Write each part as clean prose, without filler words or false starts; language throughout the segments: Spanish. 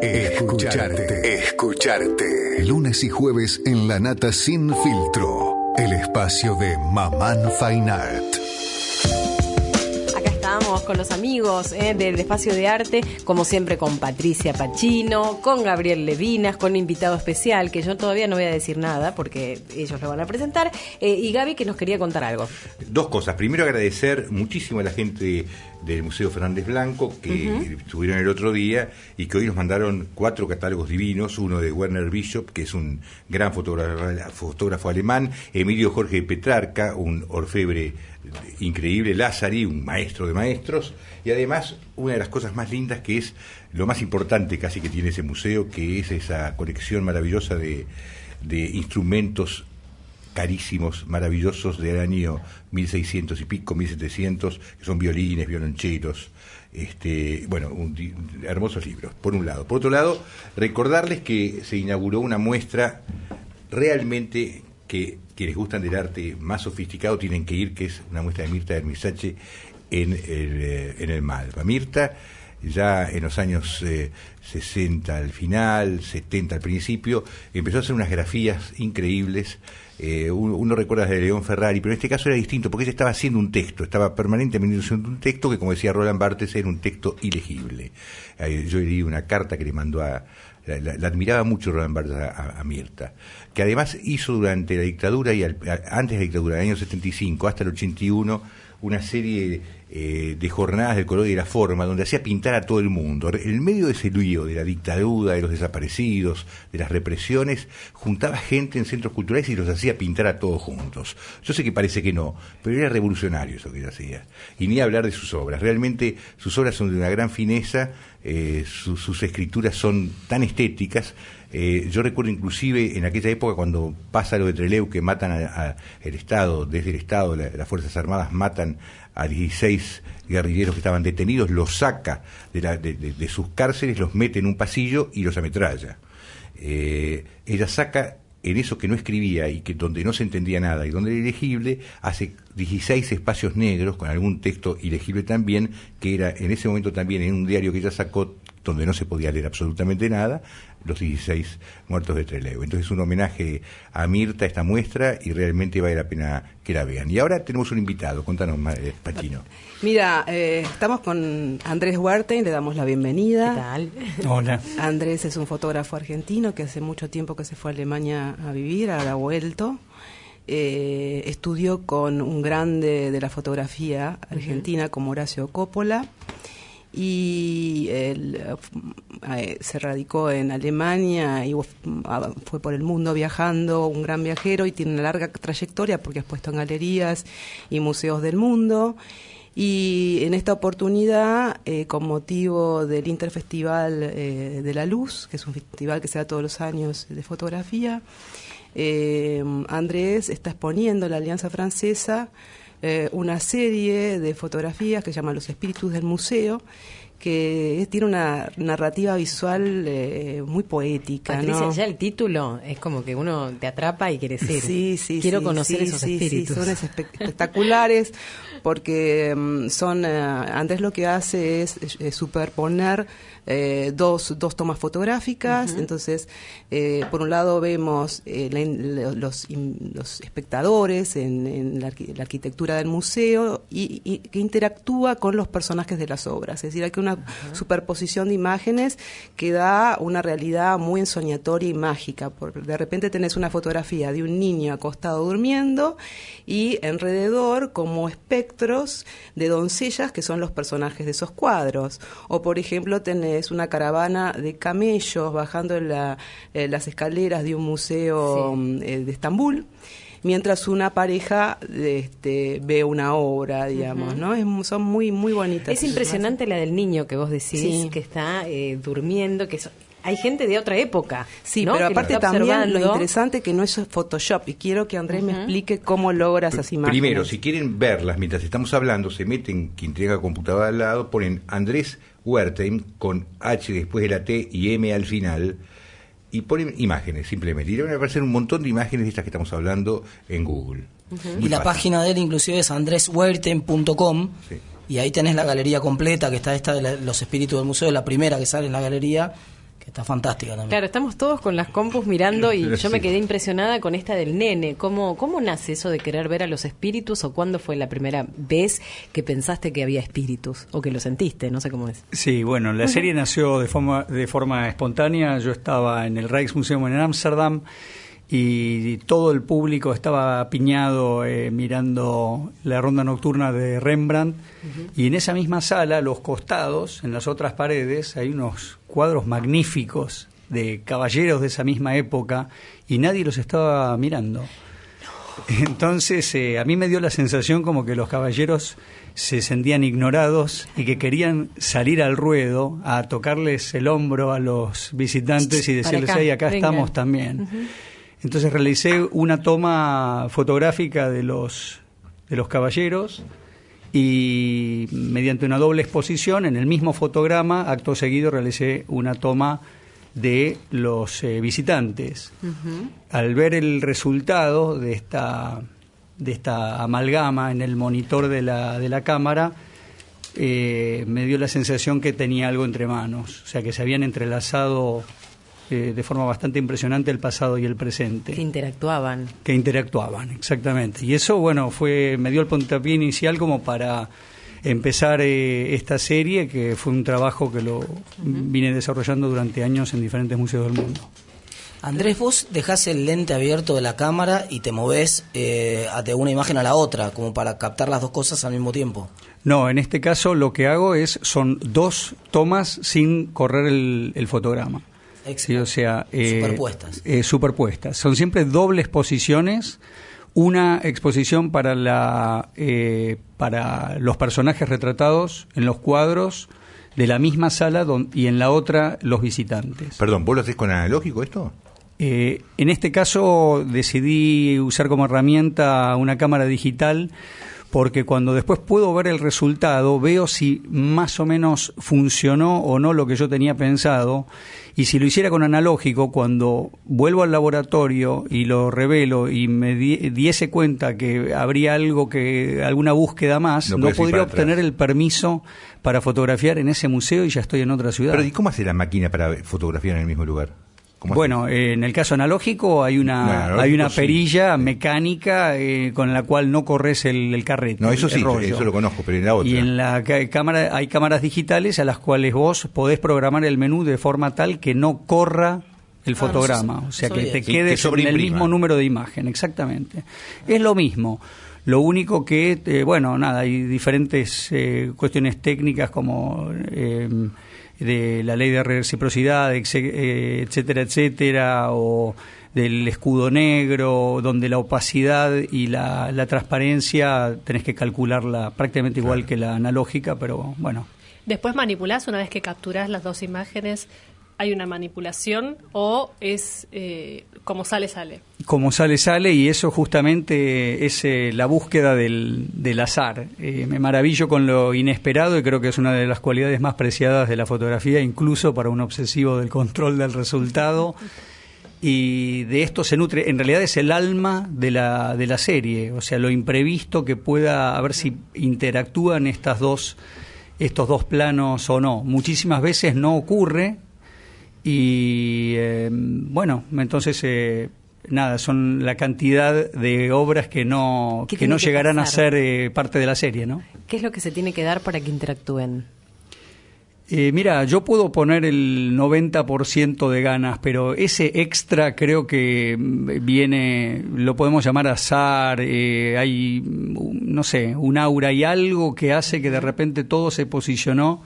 Escucharte. Lunes y jueves en La Nata Sin Filtro. El espacio de Mamán Fine Art. Acá estamos con los amigos del Espacio de Arte, como siempre con Patricia Pachino, con Gabriel Levinas, con un invitado especial, que yo todavía no voy a decir nada porque ellos lo van a presentar, y Gaby, que nos quería contar algo. Dos cosas. Primero, agradecer muchísimo a la gente del Museo Fernández Blanco, que estuvieron el otro día y que hoy nos mandaron 4 catálogos divinos, uno de Werner Bishop, que es un gran fotógrafo alemán, Emilio Jorge Petrarca, un orfebre increíble, Lázari, un maestro de maestros, y además una de las cosas más lindas, que es lo más importante casi que tiene ese museo, que es esa colección maravillosa de instrumentos carísimos, maravillosos, del año 1600 y pico, 1700, que son violines, violonchelos, hermosos libros, por un lado. Por otro lado, recordarles que se inauguró una muestra realmente que quienes gustan del arte más sofisticado tienen que ir, que es una muestra de Mirta Hermisache en el Malva. Mirta, ya en los años 60 al final, 70 al principio, empezó a hacer unas grafías increíbles. Uno recuerda de León Ferrari, pero en este caso era distinto, porque ella estaba haciendo un texto, estaba permanentemente haciendo un texto que, como decía Roland Barthes, era un texto ilegible. Yo leí una carta que le mandó la admiraba mucho Roland Barthes a Mirta, que además hizo durante la dictadura y antes de la dictadura, del año 75 hasta el 81, una serie de jornadas del color y de la forma, donde hacía pintar a todo el mundo. En medio de ese lío de la dictadura, de los desaparecidos, de las represiones, juntaba gente en centros culturales y los hacía pintar a todos juntos. Yo sé que parece que no, pero era revolucionario eso que él hacía. Y ni hablar de sus obras. Realmente sus obras son de una gran fineza, sus escrituras son tan estéticas. Yo recuerdo inclusive en aquella época, cuando pasa lo de Trelew, que matan el Estado, desde el Estado, las Fuerzas Armadas matan a 16 guerrilleros que estaban detenidos, los saca de sus cárceles, los mete en un pasillo y los ametralla. Ella saca en eso que no escribía y que donde no se entendía nada y donde era ilegible, hace 16 espacios negros con algún texto ilegible también, que era en ese momento también en un diario que ella sacó, donde no se podía leer absolutamente nada, los 16 muertos de Trelew. Entonces, un homenaje a Mirta, esta muestra, y realmente vale la pena que la vean. Y ahora tenemos un invitado, contanos, Pachino. Mira, estamos con Andrés Wertheim, le damos la bienvenida. ¿Qué tal? Hola. Andrés es un fotógrafo argentino que hace mucho tiempo que se fue a Alemania a vivir, ahora ha vuelto. Estudió con un grande de la fotografía argentina como Horacio Coppola, y él se radicó en Alemania y fue por el mundo viajando, un gran viajero, y tiene una larga trayectoria porque ha expuesto en galerías y museos del mundo. Y en esta oportunidad, con motivo del Interfestival de la Luz, que es un festival que se da todos los años de fotografía, Andrés está exponiendo en la Alianza Francesa una serie de fotografías que se llama Los Espíritus del Museo, que tiene una narrativa visual muy poética. Patricia, ¿no? ya el título es como que uno te atrapa y quieres ir. Sí, quiero conocer esos espíritus. Sí, son espectaculares porque Andrés lo que hace es superponer dos tomas fotográficas. Uh-huh. Entonces, por un lado vemos los espectadores en la arquitectura del museo y que interactúa con los personajes de las obras. Es decir, hay que una superposición de imágenes que da una realidad muy ensoñatoria y mágica. De repente tenés una fotografía de un niño acostado durmiendo y alrededor como espectros de doncellas que son los personajes de esos cuadros. O, por ejemplo, tenés una caravana de camellos bajando las escaleras de un museo de Estambul, mientras una pareja ve una obra, digamos, uh-huh. ¿no? Son muy, muy bonitas. Es impresionante la del niño que vos decís, sí, que está durmiendo, que hay gente de otra época. Sí, ¿no? pero que aparte también lo interesante que no es Photoshop, y quiero que Andrés me explique cómo logra esas imágenes. Primero, si quieren verlas mientras estamos hablando, se meten, quien tenga la computadora al lado, ponen Andrés Wertheim con H después de la T y M al final, y ponen imágenes simplemente. Y le van a aparecer un montón de imágenes de estas que estamos hablando en Google. Uh-huh. Y la página de él inclusive es andreswertheim.com. Sí. Y ahí tenés la galería completa, que está esta de los espíritus del museo, la primera que sale en la galería, que que está fantástica también. Claro, estamos todos con las compus mirando y yo Sí. me quedé impresionada con esta del nene. ¿Cómo nace eso de querer ver a los espíritus o cuándo fue la primera vez que pensaste que había espíritus o que lo sentiste? No sé cómo es. Sí, bueno, la serie nació de forma espontánea. Yo estaba en el Rijksmuseum en Ámsterdam y todo el público estaba apiñado mirando la ronda nocturna de Rembrandt. Y en esa misma sala, a los costados, en las otras paredes, hay unos cuadros magníficos de caballeros de esa misma época y nadie los estaba mirando. Entonces, a mí me dio la sensación como que los caballeros se sentían ignorados y que querían salir al ruedo a tocarles el hombro a los visitantes y decirles, acá, hey, acá vengan. estamos también. Entonces realicé una toma fotográfica de los caballeros y mediante una doble exposición, en el mismo fotograma, acto seguido realicé una toma de los visitantes. Al ver el resultado de esta amalgama en el monitor de la cámara, me dio la sensación que tenía algo entre manos, o sea que se habían entrelazado de forma bastante impresionante el pasado y el presente. Que interactuaban. Que interactuaban, exactamente. Y eso, bueno, me dio el puntapié inicial como para empezar esta serie, que fue un trabajo que lo vine desarrollando durante años en diferentes museos del mundo. Andrés, vos dejás el lente abierto de la cámara y te movés de una imagen a la otra, como para captar las dos cosas al mismo tiempo. No, en este caso lo que hago son dos tomas sin correr el fotograma. Sí, o sea, superpuestas. Superpuestas. Son siempre dobles exposiciones. Una exposición para los personajes retratados en los cuadros de la misma sala y en la otra los visitantes. Perdón, ¿vos lo hacés con analógico esto? En este caso decidí usar como herramienta una cámara digital, porque cuando después puedo ver el resultado, veo si más o menos funcionó o no lo que yo tenía pensado, y si lo hiciera con analógico, cuando vuelvo al laboratorio y lo revelo y me diese cuenta que habría alguna búsqueda más, no podría obtener el permiso para fotografiar en ese museo y ya estoy en otra ciudad. Pero ¿y cómo hace la máquina para fotografiar en el mismo lugar? Bueno, en el caso analógico hay una perilla mecánica con la cual no corres el carrete. No, eso sí, rollo. eso lo conozco, pero en la otra. Y en la cámara hay cámaras digitales a las cuales vos podés programar el menú de forma tal que no corra el fotograma, o sea que te quedes en el mismo número de imagen, exactamente. Es lo mismo. Lo único que, hay diferentes cuestiones técnicas como de la ley de reciprocidad, etcétera, etcétera, o del escudo negro, donde la opacidad y la transparencia tenés que calcularla prácticamente igual que la analógica, pero bueno. Después manipulás, una vez que capturás las dos imágenes, ¿hay una manipulación o es como sale? Como sale, y eso justamente es la búsqueda del azar. Me maravillo con lo inesperado y creo que es una de las cualidades más preciadas de la fotografía, incluso para un obsesivo del control del resultado. Y de esto se nutre, en realidad es el alma de la serie, o sea, lo imprevisto que pueda, a ver si interactúan estos dos planos o no. Muchísimas veces no ocurre. Y entonces son la cantidad de obras que no llegarán a ser parte de la serie, ¿no? ¿Qué es lo que se tiene que dar para que interactúen? Mira, yo puedo poner el 90% de ganas, pero ese extra creo que viene, lo podemos llamar azar, hay, no sé, un aura y algo que hace que de repente todo se posicionó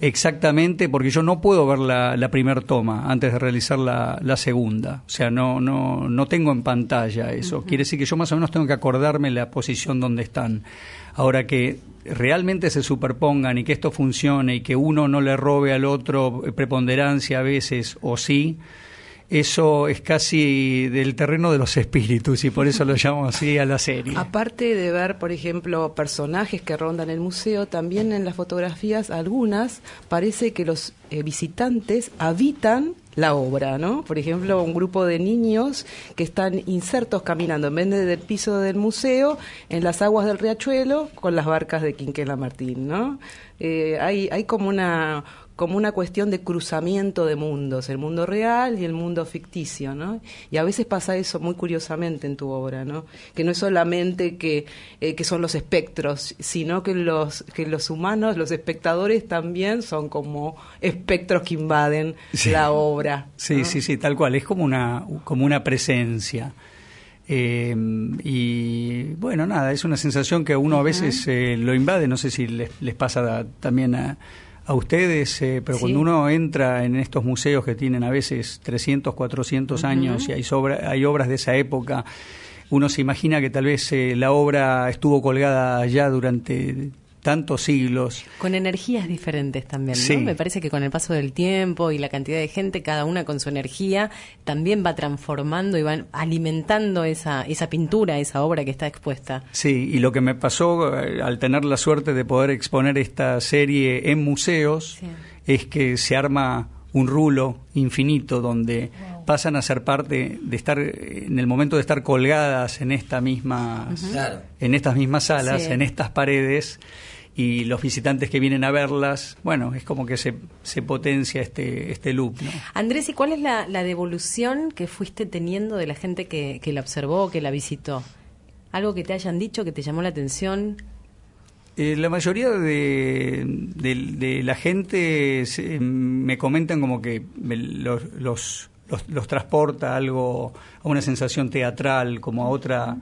exactamente, porque yo no puedo ver la primera toma antes de realizar la segunda, o sea, no tengo en pantalla eso. Quiere decir que yo más o menos tengo que acordarme la posición donde están. Ahora, que realmente se superpongan y que esto funcione y que uno no le robe al otro preponderancia a veces, o sí, eso es casi del terreno de los espíritus, y por eso lo llamo así a la serie. Aparte de ver, por ejemplo, personajes que rondan el museo, también en las fotografías, algunas, parece que los visitantes habitan la obra, ¿no? Por ejemplo, un grupo de niños que están insertos caminando en vez del piso del museo en las aguas del riachuelo con las barcas de Quinquela Martín, ¿no? Hay como una cuestión de cruzamiento de mundos, el mundo real y el mundo ficticio, ¿no? Y a veces pasa eso muy curiosamente en tu obra, ¿no? Que no es solamente que son los espectros, sino que los humanos, los espectadores también son como espectros que invaden la obra, ¿no? Sí, tal cual, es como una presencia. Y bueno, nada, es una sensación que uno a veces lo invade, no sé si les pasa también a ustedes, pero cuando uno entra en estos museos que tienen a veces 300, 400 años y hay obras de esa época, uno se imagina que tal vez la obra estuvo colgada ya durante tantos siglos. Con energías diferentes también, ¿no? Sí. Me parece que con el paso del tiempo y la cantidad de gente, cada una con su energía, también va transformando y va alimentando esa pintura, esa obra que está expuesta. Sí, y lo que me pasó al tener la suerte de poder exponer esta serie en museos es que se arma un rulo infinito donde pasan a ser parte de estar en el momento de estar colgadas en esta misma en estas mismas salas, en estas paredes, y los visitantes que vienen a verlas, bueno, es como que se potencia este loop, ¿no? Andrés, ¿y cuál es la devolución que fuiste teniendo de la gente que la observó, que la visitó? ¿Algo que te hayan dicho, que te llamó la atención? La mayoría de la gente me comentan como que los transporta a una sensación teatral, como a otra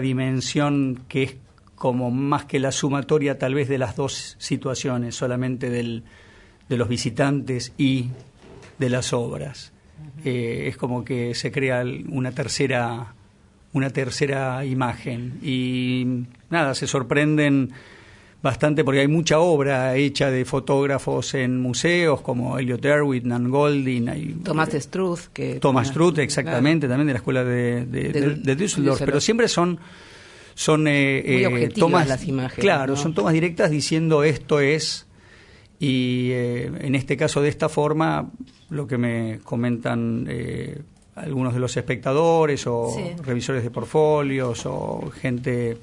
dimensión que es como más que la sumatoria tal vez de las dos situaciones, solamente de los visitantes y de las obras. Es como que se crea una tercera imagen y nada, se sorprenden bastante porque hay mucha obra hecha de fotógrafos en museos como Elliot Erwitt, Nan Goldin, Thomas Struth, exactamente, también de la escuela de Düsseldorf, pero siempre son muy objetivas tomas, las imágenes, claro, ¿no? son tomas directas diciendo esto es, y en este caso de esta forma, lo que me comentan algunos de los espectadores o revisores de portfolios o gente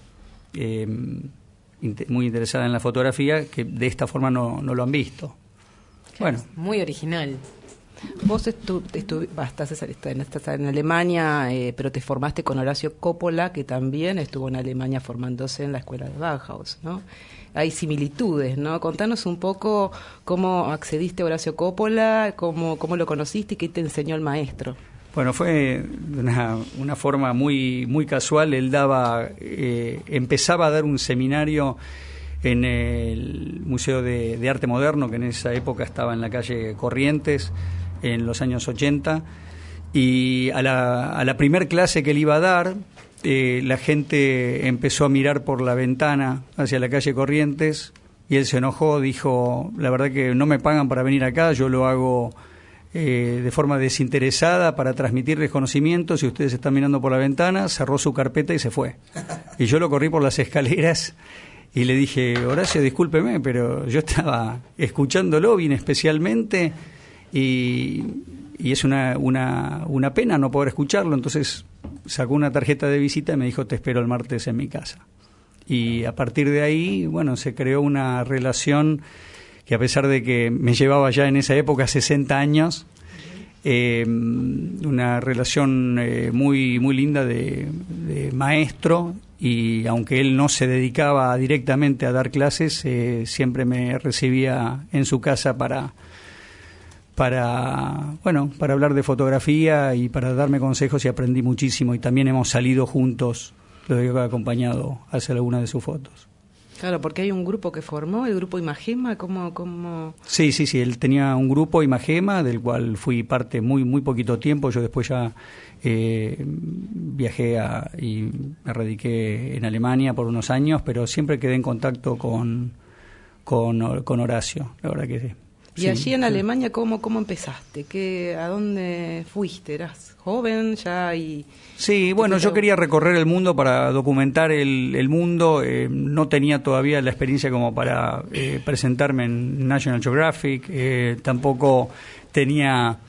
muy interesada en la fotografía que de esta forma no lo han visto. Claro, Bueno, muy original. Vos estás en Alemania, pero te formaste con Horacio Coppola, que también estuvo en Alemania formándose en la escuela de Bauhaus, ¿no? Hay similitudes, ¿no? Contanos un poco cómo accediste a Horacio Coppola, cómo lo conociste y qué te enseñó el maestro. bueno, fue una forma muy muy casual. Él empezaba a dar un seminario en el Museo de Arte Moderno, que en esa época estaba en la calle Corrientes, en los años 80, y a la primer clase que él iba a dar, la gente empezó a mirar por la ventana hacia la calle Corrientes, y él se enojó, dijo, la verdad que no me pagan para venir acá, yo lo hago de forma desinteresada para transmitirles conocimientos, y ustedes están mirando por la ventana. Cerró su carpeta y se fue. Y yo lo corrí por las escaleras y le dije, Horacio, discúlpeme, pero yo estaba escuchándolo bien especialmente y es una pena no poder escucharlo. Entonces sacó una tarjeta de visita y me dijo, te espero el martes en mi casa. Y a partir de ahí, bueno, se creó una relación que, a pesar de que me llevaba ya en esa época 60 años, una relación muy muy linda de maestro, y aunque él no se dedicaba directamente a dar clases, siempre me recibía en su casa para hablar de fotografía y para darme consejos, y aprendí muchísimo, y también hemos salido juntos, lo he acompañado a hacer algunas de sus fotos. Claro, porque hay un grupo que formó, el grupo Imagema, ¿cómo? Sí, él tenía un grupo Imagema, del cual fui parte muy muy poquito tiempo. Yo después ya viajé y me radiqué en Alemania por unos años, pero siempre quedé en contacto con Horacio, la verdad que sí. Y allí en Alemania, ¿cómo empezaste? ¿A dónde fuiste? ¿Eras joven ya? Sí, bueno, yo quería recorrer el mundo para documentar el mundo. No tenía todavía la experiencia como para presentarme en National Geographic. Tampoco tenía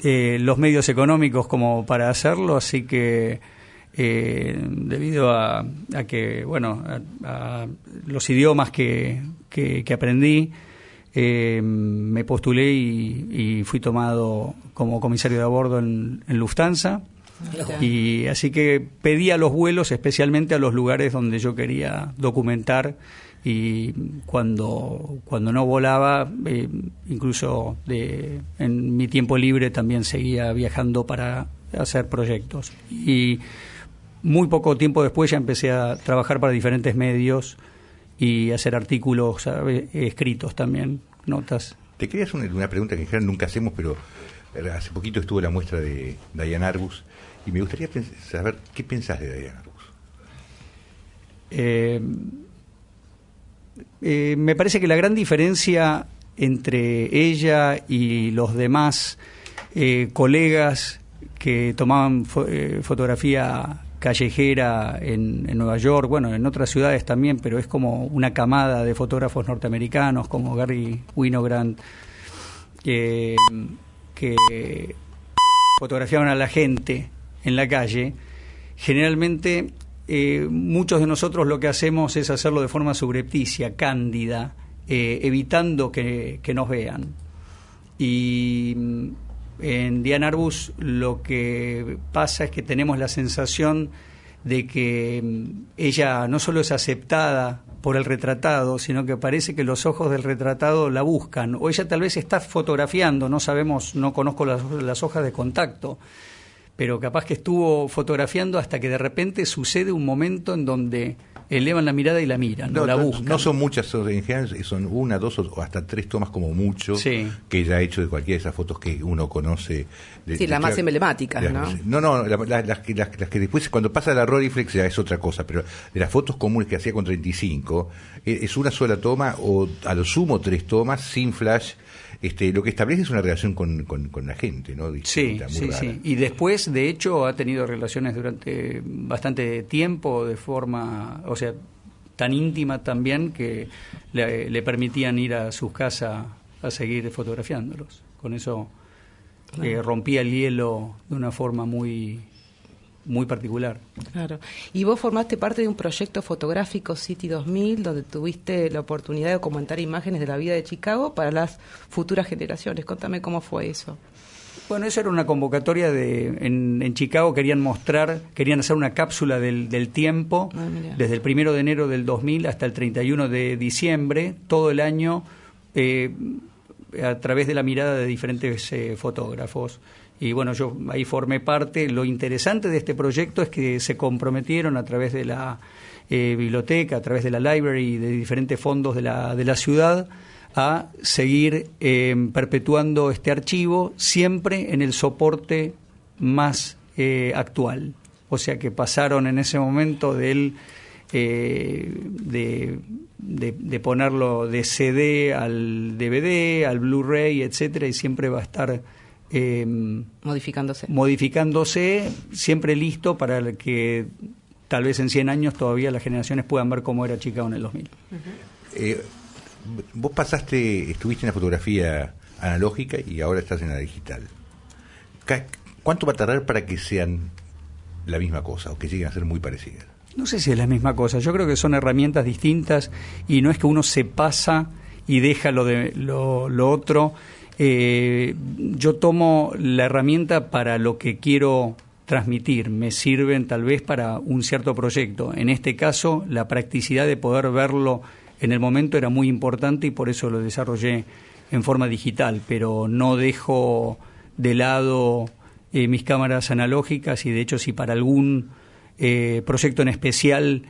los medios económicos como para hacerlo, así que debido a que, bueno, a los idiomas que aprendí, me postulé y fui tomado como comisario de a bordo en Lufthansa. Y así que pedía los vuelos especialmente a los lugares donde yo quería documentar, y cuando no volaba, incluso en mi tiempo libre también seguía viajando para hacer proyectos. Y muy poco tiempo después ya empecé a trabajar para diferentes medios y hacer artículos escritos también, notas. Te quería hacer una pregunta que en general nunca hacemos, pero hace poquito estuvo la muestra de Diane Arbus y me gustaría saber qué pensás de Diane Arbus. Me parece que la gran diferencia entre ella y los demás colegas que tomaban fotografía callejera en Nueva York, bueno, en otras ciudades también, pero es como una camada de fotógrafos norteamericanos como Gary Winogrand, que fotografiaban a la gente en la calle. Generalmente muchos de nosotros lo que hacemos es hacerlo de forma subrepticia, cándida, evitando que nos vean. Y en Diane Arbus lo que pasa es que tenemos la sensación de que ella no solo es aceptada por el retratado, sino que parece que los ojos del retratado la buscan, o ella tal vez está fotografiando, no sabemos, no conozco las hojas de contacto, pero capaz que estuvo fotografiando hasta que de repente sucede un momento en donde elevan la mirada y la miran, la buscan. No son muchas, en general son una, dos o hasta tres tomas como mucho, sí, que ella ha hecho de cualquiera de esas fotos que uno conoce. Las más emblemáticas, ¿no? No, las que después, cuando pasa la Rolleiflex ya es otra cosa, pero de las fotos comunes que hacía con 35, es una sola toma o a lo sumo tres tomas, sin flash. Lo que establece es una relación con la gente, ¿no? Distinta, sí. rara. Y después, de hecho, ha tenido relaciones durante bastante tiempo, de forma, o sea, tan íntima también, que le permitían ir a sus casas a seguir fotografiándolos. Con eso rompía el hielo de una forma muy particular. Claro. Y vos formaste parte de un proyecto fotográfico City 2000, donde tuviste la oportunidad de documentar imágenes de la vida de Chicago para las futuras generaciones. Contame cómo fue eso. Bueno, eso era una convocatoria en Chicago, querían hacer una cápsula del tiempo, desde el 1 de enero del 2000 hasta el 31 de diciembre, todo el año, a través de la mirada de diferentes fotógrafos. Y bueno, yo ahí formé parte. Lo interesante de este proyecto es que se comprometieron a través de la biblioteca, a través de la library y de diferentes fondos de la ciudad, a seguir perpetuando este archivo, siempre en el soporte más actual. O sea que pasaron en ese momento de ponerlo de CD al DVD, al Blu-ray, etcétera, y siempre va a estar modificándose, siempre listo para que tal vez en 100 años todavía las generaciones puedan ver cómo era Chicago en el 2000. Vos estuviste en la fotografía analógica y ahora estás en la digital. ¿Cuánto va a tardar para que sean la misma cosa o que lleguen a ser muy parecidas? No sé si es la misma cosa. Yo creo que son herramientas distintas y no es que uno se pasa y deja lo otro. Yo tomo la herramienta para lo que quiero transmitir, me sirven tal vez para un cierto proyecto. En este caso, la practicidad de poder verlo en el momento era muy importante y por eso lo desarrollé en forma digital, pero no dejo de lado mis cámaras analógicas, y de hecho si para algún proyecto en especial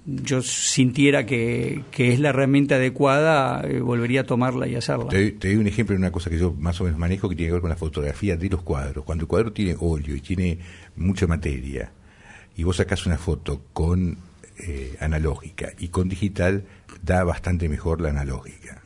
yo sintiera que es la herramienta adecuada, volvería a tomarla y hacerla. Te doy un ejemplo de una cosa que yo más o menos manejo, que tiene que ver con la fotografía de los cuadros. Cuando el cuadro tiene óleo y tiene mucha materia y vos sacás una foto con analógica y con digital, da bastante mejor la analógica.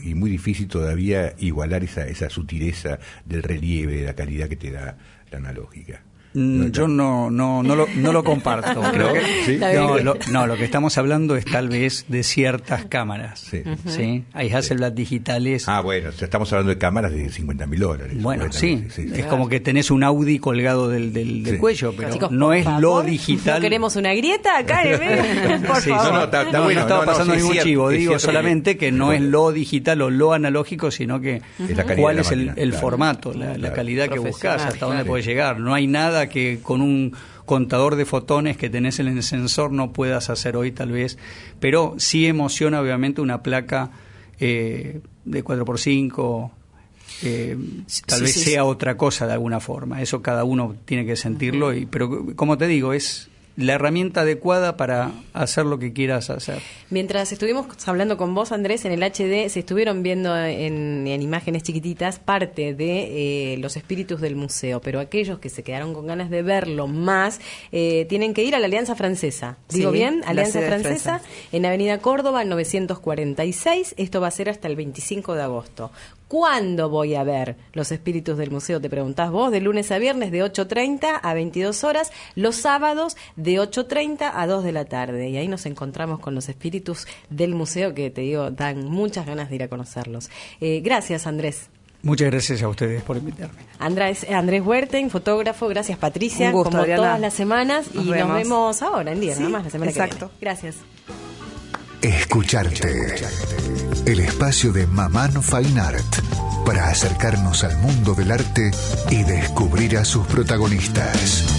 y muy difícil todavía igualar esa sutileza del relieve, de la calidad que te da la analógica. Yo no lo comparto. Creo que, ¿Sí? lo que estamos hablando es tal vez de ciertas cámaras. Sí. ¿Sí? Hay Hasselblad digitales. Bueno, estamos hablando de cámaras de $50.000. Bueno, sí. Es como que tenés un Audi colgado del cuello, pero Chicos, no es favor, lo digital. ¿No queremos una grieta acá en el medio? Por Sí, favor. No, está bueno. No estaba pasando sí, es ningún cierto, chivo, es digo cierto solamente que no es lo digital o lo analógico, sino que Es la calidad cuál de la es el máquina, claro. formato, la Claro. calidad que buscas, hasta dónde claro. puedes llegar. No hay nada que con un contador de fotones que tenés en el sensor no puedas hacer hoy tal vez, pero sí emociona obviamente una placa de 4x5, tal vez sea otra cosa de alguna forma. Eso cada uno tiene que sentirlo, pero como te digo, es la herramienta adecuada para hacer lo que quieras hacer. Mientras estuvimos hablando con vos, Andrés, en el HD se estuvieron viendo en imágenes chiquititas parte de los espíritus del museo, pero aquellos que se quedaron con ganas de verlo más tienen que ir a la Alianza Francesa. ¿Digo Sí, bien? la Alianza sede Francesa, en Avenida Córdoba, 946. Esto va a ser hasta el 25 de agosto. ¿Cuándo voy a ver los espíritus del museo? Te preguntás vos, de lunes a viernes de 8:30 a 22 horas, los sábados de 8:30 a 2 de la tarde. Y ahí nos encontramos con los espíritus del museo que, te digo, dan muchas ganas de ir a conocerlos. Gracias, Andrés. Muchas gracias a ustedes por invitarme. Andrés Huerten, fotógrafo. Gracias, Patricia, Un gusto, como Adriana. todas las semanas. Nos y vemos. nos vemos ahora, en día, Sí, nada más, la semana exacto. que viene. Gracias. Escucharte. El espacio de Mamán Fine Art para acercarnos al mundo del arte y descubrir a sus protagonistas.